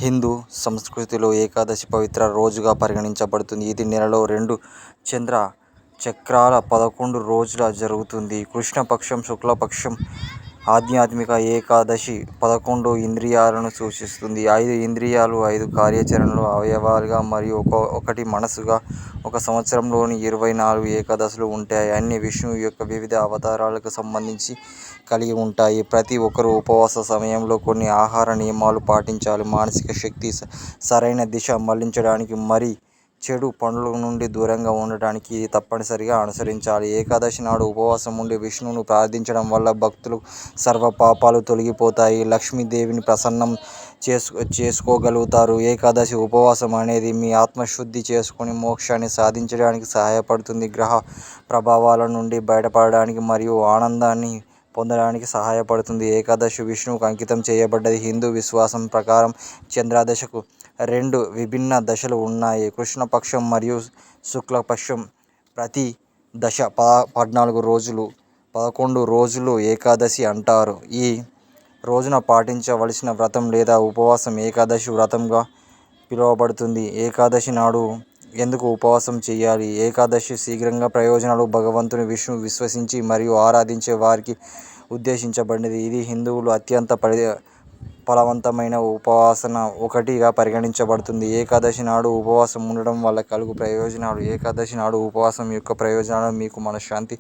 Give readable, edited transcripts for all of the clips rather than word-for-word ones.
హిందూ సంస్కృతిలో ఏకాదశి పవిత్ర రోజుగా పరిగణించబడుతుంది. ఇది నెలలో 2 చంద్ర చక్రాల 11 రోజులు జరుగుతుంది. కృష్ణపక్షం, శుక్లపక్షం. ఆధ్యాత్మిక ఏకాదశి 11 ఇంద్రియాలను సూచిస్తుంది. 5 ఇంద్రియాలు, 5 కార్యాచరణలు, అవయవాలుగా మరియు ఒకటి మనసుగా. ఒక సంవత్సరంలోని 24 ఏకాదశులు ఉంటాయి. అన్నీ విష్ణువు యొక్క వివిధ అవతారాలకు సంబంధించి కలిగి ఉంటాయి. ప్రతి ఒక్కరూ ఉపవాస సమయంలో కొన్ని ఆహార నియమాలు పాటించాలి. మానసిక శక్తి సరైన దిశ మళ్లించడానికి, మరి చెడు పనుల నుండి దూరంగా ఉండటానికి ఇది తప్పనిసరిగా అనుసరించాలి. ఏకాదశి నాడు ఉపవాసం ఉండి విష్ణువును ప్రార్థించడం వల్ల భక్తులు సర్వ పాపాలు తొలగిపోతాయి. లక్ష్మీదేవిని ప్రసన్నం చేసుకోగలుగుతారు. ఏకాదశి ఉపవాసం అనేది మీ ఆత్మశుద్ధి చేసుకుని మోక్షాన్ని సాధించడానికి సహాయపడుతుంది. గ్రహ ప్రభావాల నుండి బయటపడడానికి మరియు ఆనందాన్ని పొందడానికి సహాయపడుతుంది. ఏకాదశి విష్ణువుకు అంకితం చేయబడ్డది. హిందూ విశ్వాసం ప్రకారం చంద్రదశకు 2 విభిన్న దశలు ఉన్నాయి: కృష్ణపక్షం మరియు శుక్లపక్షం. ప్రతి దశ 14 రోజులు. 11 రోజులు ఏకాదశి అంటారు. ఈ రోజున పాటించవలసిన వ్రతం లేదా ఉపవాసం ఏకాదశి వ్రతంగా పిలువబడుతుంది. ఏకాదశి నాడు ఎందుకు ఉపవాసం చేయాలి? ఏకాదశి శీఘ్రంగా ప్రయోజనాలు భగవంతుని విష్ణువు విశ్వసించి మరియు ఆరాధించే వారికి ఉద్దేశించబడినది. ఇది హిందువులు అత్యంత ఫలవంతమైన ఉపవాసన ఒకటిగా పరిగణించబడుతుంది. ఏకాదశి నాడు ఉపవాసం ఉండడం వల్ల కలుగు ప్రయోజనాలు. ఏకాదశి నాడు ఉపవాసం యొక్క ప్రయోజనాలు మీకు మనశ్శాంతి,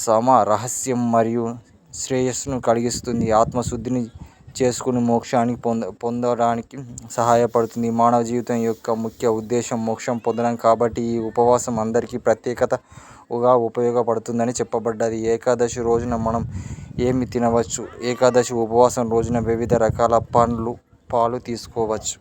సామరస్యం మరియు శ్రేయస్సును కలిగిస్తుంది. ఆత్మశుద్ధిని చేసుకుని మోక్షాన్ని పొందడానికి సహాయపడుతుంది. మానవ జీవితం యొక్క ముఖ్య ఉద్దేశం మోక్షం పొందడం కాబట్టి ఈ ఉపవాసం అందరికీ ప్రత్యేకంగా ఉపయోగపడుతుందని చెప్పబడ్డది. ఏకాదశి రోజున మనం ఏమి తినవచ్చు? ఏకాదశి ఉపవాసం రోజున వివిధ రకాల పండ్లు, పాలు తీసుకోవచ్చు.